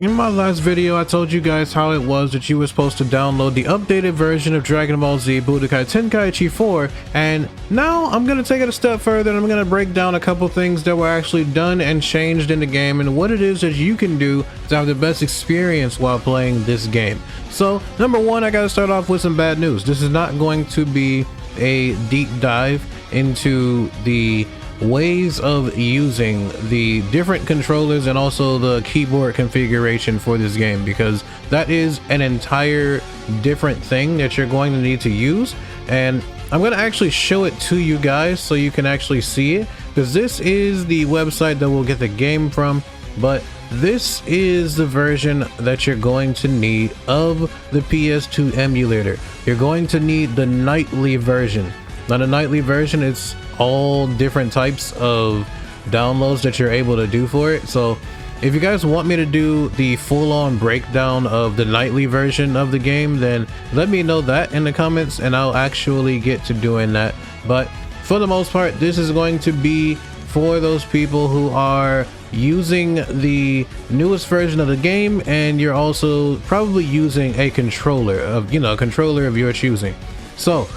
In my last video, I told you guys how it was that you were supposed to download the updated version of Dragon Ball Z Budokai Tenkaichi 4, and now I'm going to take it a step further and I'm going to break down a couple things that were actually done and changed in the game and what it is that you can do to have the best experience while playing this game. So, number one, I got to start off with some bad news. This is not going to be a deep dive into the ways of using the different controllers and also the keyboard configuration for this game, because that is an entire different thing that you're going to need to use, and I'm going to actually show it to you guys so you can actually see it, because this is the website that we'll get the game from, but this is the version that you're going to need of the PS2 emulator. You're going to need the nightly version. Now the nightly version, it's all different types of downloads that you're able to do for it. So if you guys want me to do the full-on breakdown of the nightly version of the game, then let me know that in the comments and I'll actually get to doing that. But for the most part, this is going to be for those people who are using the newest version of the game, and you're also probably using a controller of, controller of your choosing. So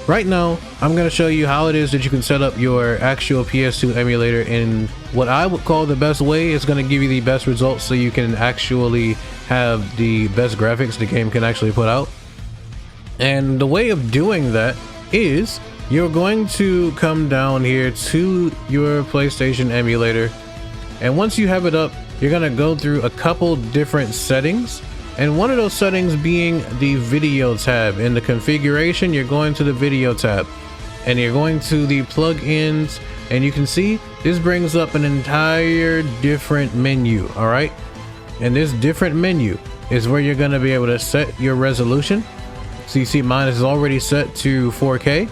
right now, I'm going to show you how it is that you can set up your actual PS2 emulator in what I would call the best way. It's going to give you the best results so you can actually have the best graphics the game can actually put out. And the way of doing that is you're going to come down here to your PlayStation emulator. And once you have it up, you're going to go through a couple different settings. And one of those settings being the video tab. In the configuration, you're going to the video tab and you're going to the plugins, and you can see this brings up an entire different menu. All right, and this different menu is where you're going to be able to set your resolution. So you see mine is already set to 4K,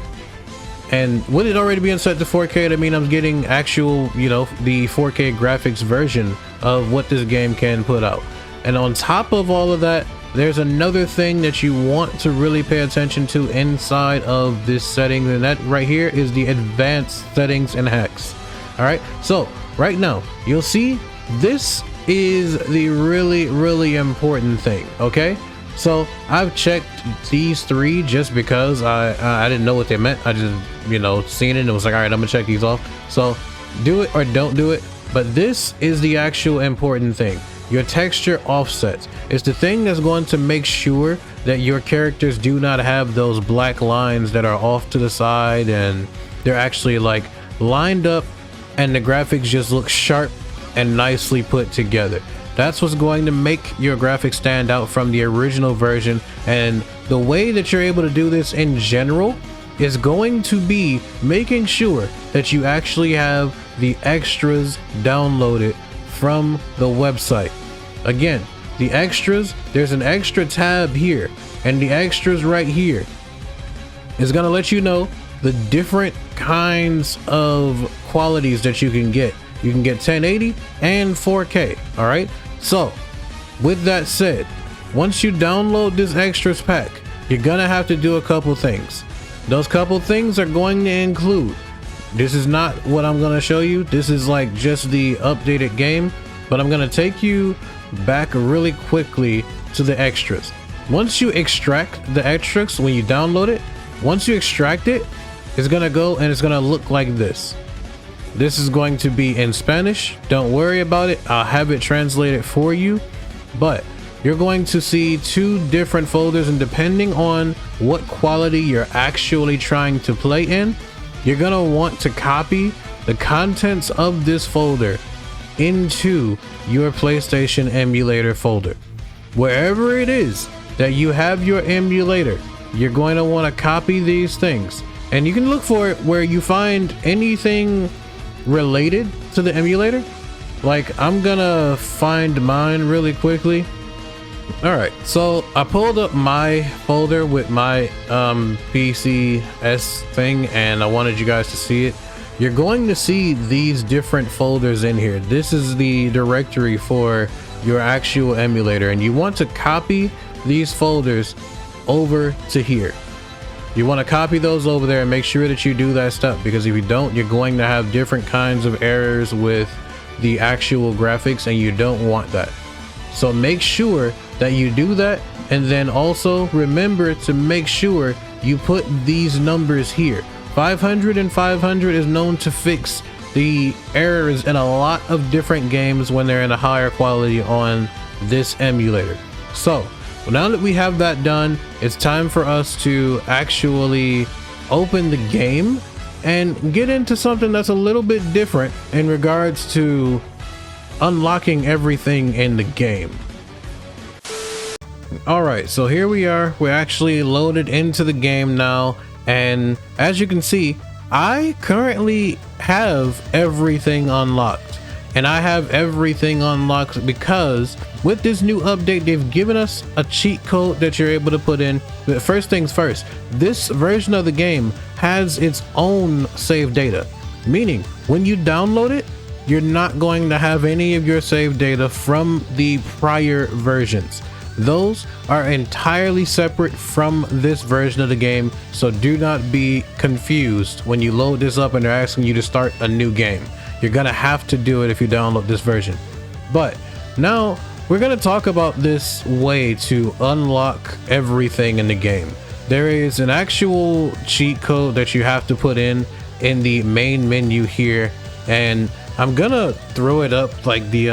and with it already being set to 4K, that means I'm getting actual, the 4K graphics version of what this game can put out. And on top of all of that, there's another thing that you want to really pay attention to inside of this setting, and that right here is the advanced settings and hacks. All right, so right now you'll see this is the really important thing. Okay, so I've checked these three just because I didn't know what they meant. I just seen it and it was like, all right, I'm gonna check these off. So do it or don't do it, but this is the actual important thing. Your texture offsets is the thing that's going to make sure that your characters do not have those black lines that are off to the side, and they're actually like lined up and the graphics just look sharp and nicely put together. That's what's going to make your graphics stand out from the original version. And the way that you're able to do this in general is going to be making sure that you actually have the extras downloaded from the website. Again, the extras, there's an extra tab here, and the extras right here is going to let you know the different kinds of qualities that you can get. You can get 1080 and 4K. All right, so with that said, once you download this extras pack, you're gonna have to do a couple things. Those couple things are going to include, this is not what I'm going to show you, this is like just the updated game, but I'm going to take you back really quickly to the extras. Once you extract the extras, when you download it, once you extract it, it's going to go and it's going to look like this. This is going to be in Spanish. Don't worry about it, I'll have it translated for you, but you're going to see two different folders, and depending on what quality you're actually trying to play in, you're gonna want to copy the contents of this folder into your PlayStation emulator folder. Wherever it is that you have your emulator, you're going to want to copy these things, and you can look for it where you find anything related to the emulator. Like, I'm gonna find mine really quickly. All right, so I pulled up my folder with my PCS thing, and I wanted you guys to see it. You're going to see these different folders in here. This is the directory for your actual emulator, and you want to copy these folders over to here. You want to copy those over there and make sure that you do that stuff, because if you don't, you're going to have different kinds of errors with the actual graphics, and you don't want that. So make sure that you do that, and then also remember to make sure you put these numbers here. 500 and 500 is known to fix the errors in a lot of different games when they're in a higher quality on this emulator. So now that we have that done, it's time for us to actually open the game and get into something that's a little bit different in regards to unlocking everything in the game. Alright, so here we are. We're actually loaded into the game now, and as you can see, I currently have everything unlocked. And I have everything unlocked because with this new update, they've given us a cheat code that you're able to put in. But first things first, this version of the game has its own save data, meaning when you download it, you're not going to have any of your save data from the prior versions. Those are entirely separate from this version of the game, so do not be confused when you load this up and they're asking you to start a new game. You're gonna have to do it if you download this version. But now we're gonna talk about this way to unlock everything in the game. There is an actual cheat code that you have to put in the main menu here, and I'm gonna throw it up like the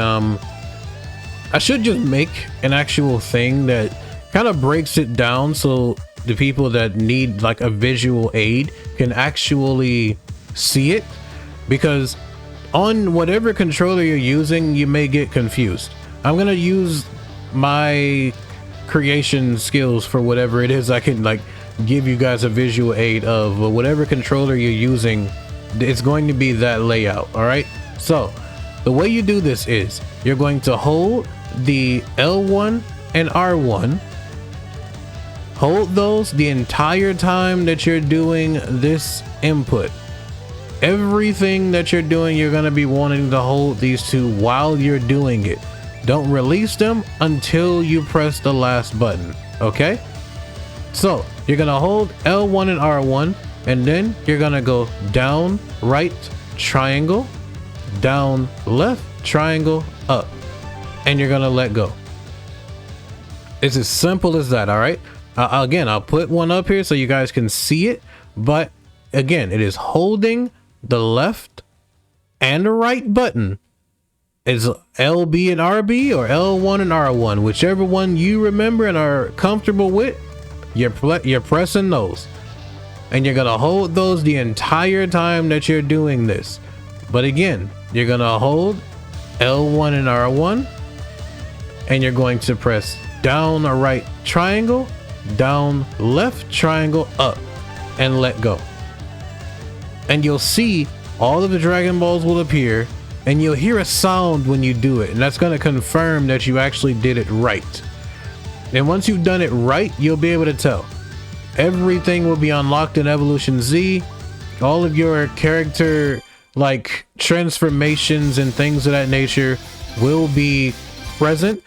I should just make an actual thing that kind of breaks it down so the people that need like a visual aid can actually see it, because on whatever controller you're using, you may get confused. I'm gonna use my creation skills for whatever it is I can like give you guys a visual aid of. Whatever controller you're using, it's going to be that layout. All right, so the way you do this is you're going to hold the L1 and R1, hold those the entire time that you're doing this input. Everything that you're doing, you're going to be wanting to hold these two while you're doing it. Don't release them until you press the last button. Okay, so you're going to hold L1 and R1, and then you're going to go down, right, triangle, down, left, triangle, up, and you're going to let go. It's as simple as that. All right, again, I'll put one up here so you guys can see it, but again, it is holding the left and the right button. Is LB and RB or L1 and R1, whichever one you remember and are comfortable with, you're pressing those, and you're gonna hold those the entire time that you're doing this. But again, you're gonna hold L1 and R1, and you're going to press down or right triangle, down left triangle, up, and let go. And you'll see all of the Dragon Balls will appear, and you'll hear a sound when you do it, and that's going to confirm that you actually did it right. And once you've done it right, you'll be able to tell. Everything will be unlocked in Evolution Z. All of your character like transformations and things of that nature will be present.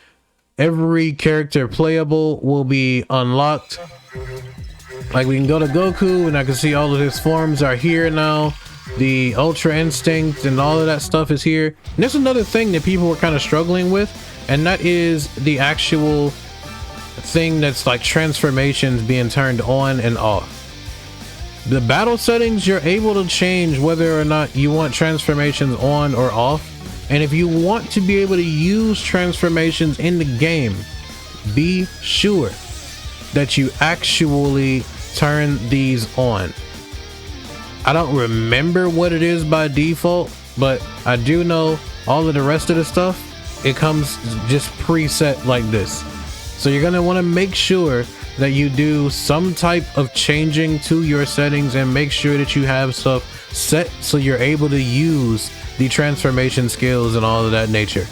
Every character playable will be unlocked. Like we can go to Goku and I can see all of his forms are here now. The Ultra Instinct and all of that stuff is here. And there's another thing that people were kind of struggling with, and that is the actual thing that's like transformations being turned on and off. The battle settings, you're able to change whether or not you want transformations on or off. And if you want to be able to use transformations in the game, be sure that you actually turn these on. I don't remember what it is by default, but I do know all of the rest of the stuff, it comes just preset like this. So you're going to want to make sure that you do some type of changing to your settings and make sure that you have stuff set so you're able to use the transformation skills and all of that nature.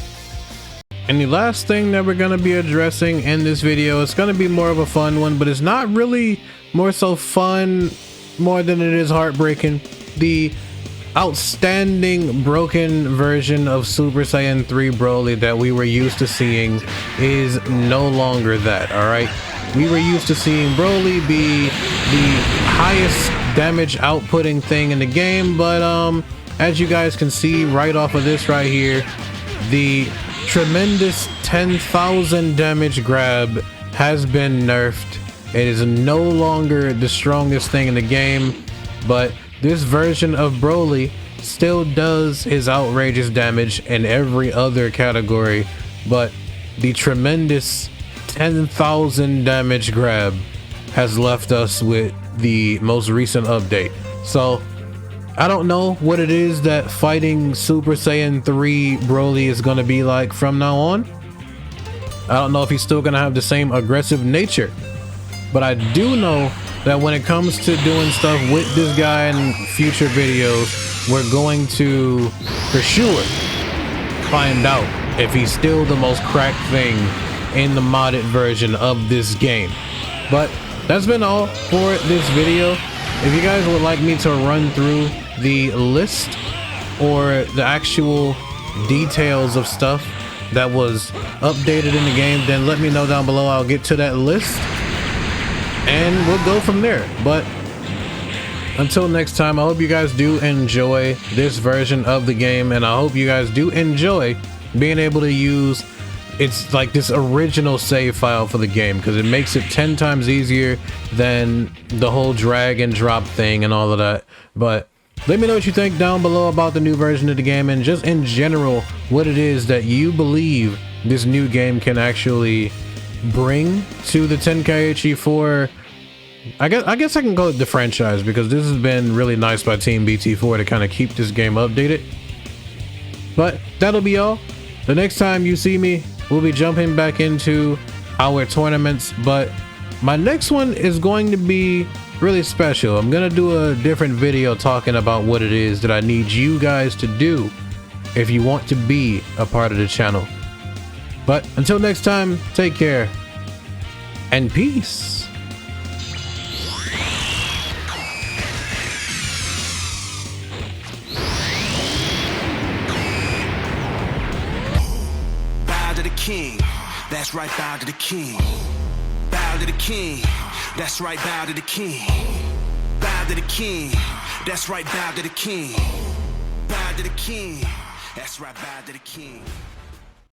And the last thing that we're going to be addressing in this video, it's going to be more of a fun one, but it's not really more so fun more than it is heartbreaking. The outstanding broken version of Super Saiyan 3 Broly that we were used to seeing is no longer that. All right, we were used to seeing Broly be the highest damage outputting thing in the game, but as you guys can see right off of this right here, the tremendous 10,000 damage grab has been nerfed. It is no longer the strongest thing in the game, but this version of Broly still does his outrageous damage in every other category, but the tremendous 10,000 damage grab has left us with the most recent update. So I don't know what it is that fighting Super Saiyan 3 Broly is going to be like from now on. I don't know if he's still going to have the same aggressive nature, but I do know that when it comes to doing stuff with this guy in future videos, we're going to for sure find out if he's still the most cracked thing in the modded version of this game. But that's been all for this video. If you guys would like me to run through the list or the actual details of stuff that was updated in the game, then let me know down below. I'll get to that list and we'll go from there. But until next time, I hope you guys do enjoy this version of the game, and I hope you guys do enjoy being able to use it's like this original save file for the game, because it makes it 10 times easier than the whole drag and drop thing and all of that. But let me know what you think down below about the new version of the game, and just in general what it is that you believe this new game can actually bring to the Tenkaichi 4. I guess I can call it the franchise, because this has been really nice by Team BT4 to kind of keep this game updated. But that'll be all. The next time you see me, we'll be jumping back into our tournaments, but my next one is going to be really special. I'm gonna do a different video talking about what it is that I need you guys to do if you want to be a part of the channel. But until next time, take care and peace. King, that's right, bow to the king. Bow to the king, that's right, bow to the king. Bow to the king, that's right, bow to the king. Bow to the king, that's right, bow to the king.